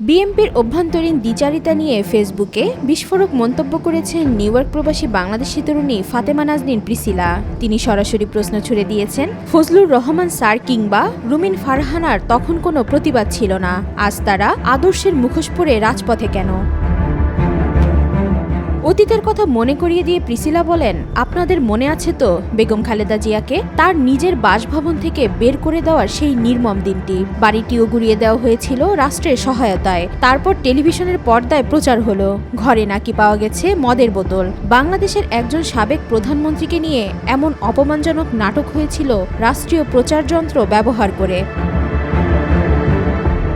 বিএনপির অভ্যন্তরীণ দ্বিচারিতা নিয়ে ফেসবুকে বিস্ফোরক মন্তব্য করেছেন নিউ ইয়র্ক প্রবাসী বাংলাদেশি তরুণী ফাতেমা নাজনীন প্রিসিলা। তিনি সরাসরি প্রশ্ন ছুড়ে দিয়েছেন, ফজলুর রহমান স্যার কিংবা রুমিন ফারহানার তখন কোনো প্রতিবাদ ছিল না, আজ তারা আদর্শের মুখোশ পরে রাজপথে কেন? অতীতের কথা মনে করিয়ে দিয়ে প্রিসিলা বলেন, আপনাদের মনে আছে তো বেগম খালেদা জিয়াকে তার নিজের বাসভবন থেকে বের করে দেওয়ার সেই নির্মম দিনটি। বাড়িটিও গুড়িয়ে দেওয়া হয়েছিল রাষ্ট্রের সহায়তায়। তারপর টেলিভিশনের পর্দায় প্রচার হলো, ঘরে নাকি পাওয়া গেছে মদের বোতল। বাংলাদেশের একজন সাবেক প্রধানমন্ত্রীকে নিয়ে এমন অপমানজনক নাটক হয়েছিল রাষ্ট্রীয় প্রচারযন্ত্র ব্যবহার করে।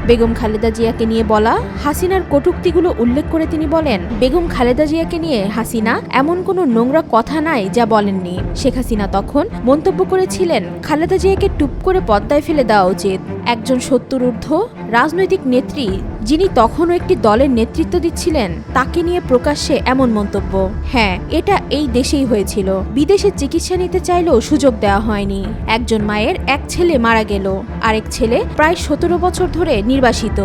বেগম খালেদা জিয়াকে নিয়ে বলা হাসিনার কটূক্তিগুলো উল্লেখ করে তিনি বলেন, বেগম খালেদা জিয়াকে নিয়ে হাসিনা এমন কোনো নোংরা কথা নাই যা বলেননি। শেখ হাসিনা তখন মন্তব্য করেছিলেন, খালেদা জিয়াকে টুপ করে পদ্মায় ফেলে দেওয়া উচিত। একজন ৭০ ঊর্ধ্ব রাজনৈতিক নেত্রী যিনি তখনও একটি দলের নেতৃত্ব দিচ্ছিলেন, তাকে নিয়ে প্রকাশ্যে এমন মন্তব্য। হ্যাঁ, এটা এই দেশেই হয়েছিল। বিদেশে চিকিৎসা নিতে চাইলেও সুযোগ দেওয়া হয়নি। একজন মায়ের এক ছেলে মারা গেল, আরেক ছেলে প্রায় ১৭ বছর ধরে নির্বাসিত।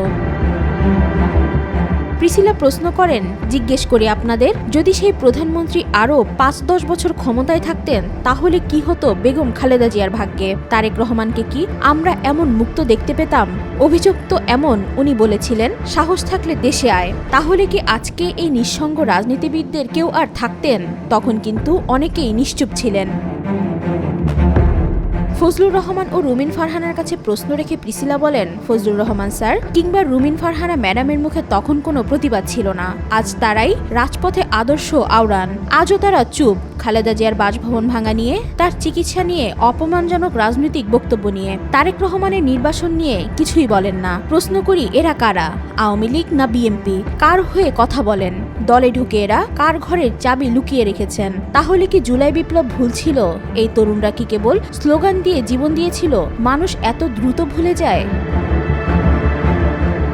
প্রিসিলা প্রশ্ন করেন, জিজ্ঞেস করি আপনাদের, যদি সেই প্রধানমন্ত্রী আরও ৫-১০ বছর ক্ষমতায় থাকতেন তাহলে কি হতো বেগম খালেদা জিয়ার ভাগ্যে? তারেক রহমানকে কি আমরা এমন মুক্ত দেখতে পেতাম? অভিযোগ তো এমন, উনি বলেছিলেন, সাহস থাকলে দেশে আয়। তাহলে কি আজকে এই নিঃসঙ্গ রাজনীতিবিদদের কেউ আর থাকতেন? তখন কিন্তু অনেকেই নিশ্চুপ ছিলেন। ফজলুর রহমান ও রুমিন ফারহানার কাছে প্রশ্ন রেখে প্রিসিলা বলেন, ফজলুর রহমান স্যার কিংবা রুমিন ফারহানা ম্যাডামের মুখে তখন কোনো প্রতিবাদ ছিল না, আজ তারাই রাজপথে আদর্শ আওড়ান। আজও তারা চুপ। খালেদা জিয়ার বাসভবন ভাঙা নিয়ে, তার চিকিৎসা নিয়ে, অপমানজনক রাজনৈতিক বক্তব্য নিয়ে, তারেক রহমানের নির্বাসন নিয়ে কিছুই বলেন না। প্রশ্ন করি, এরা কারা? আওয়ামী লীগ না বিএনপি? কার হয়ে কথা বলেন? দলে ঢুকে এরা কার ঘরের চাবি লুকিয়ে রেখেছেন? তাহলে কি জুলাই বিপ্লব ভুল ছিল? এই তরুণরা কি কেবল স্লোগান দিয়ে জীবন দিয়েছিল? মানুষ এত দ্রুত ভুলে যায়?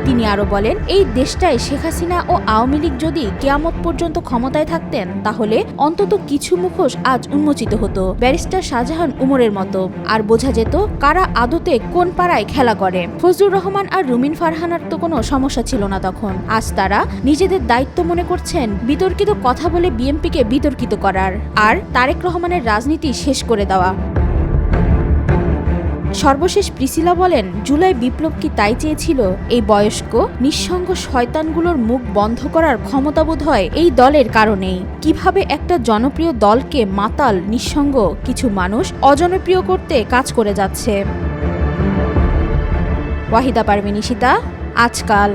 তিনি আরো বলেন, এই দেশটায় শেখ হাসিনা ও আওয়ামী লীগ যদি কিয়ামত পর্যন্ত ক্ষমতায় থাকতেন তাহলে অন্তত কিছু মুখোশ আজ উন্মোচিত হতো, ব্যারিস্টার শাহজাহান উমরের মতো। আর বোঝা যেত কারা আদতে কোন পাড়ায় খেলা করে। ফজলুর রহমান আর রুমিন ফারহানার তো কোনো সমস্যা ছিল না তখন। আজ তারা নিজেদের দায়িত্ব মনে করছেন বিতর্কিত কথা বলে বিএনপিকে বিতর্কিত করার, আর তারেক রহমানের রাজনীতি শেষ করে দেওয়া। সর্বশেষ প্রিসিলা বলেন, জুলাই বিপ্লব কি তাই চেয়েছিল? এই বয়স্ক নিঃসঙ্গ শয়তানগুলোর মুখ বন্ধ করার ক্ষমতা বোধ হয় এই দলের কারণেই। কিভাবে একটা জনপ্রিয় দলকে মাতাল নিঃসঙ্গ কিছু মানুষ অজনপ্রিয় করতে কাজ করে যাচ্ছে। ওয়াহিদা পারভীন ইশিতা, আজকাল।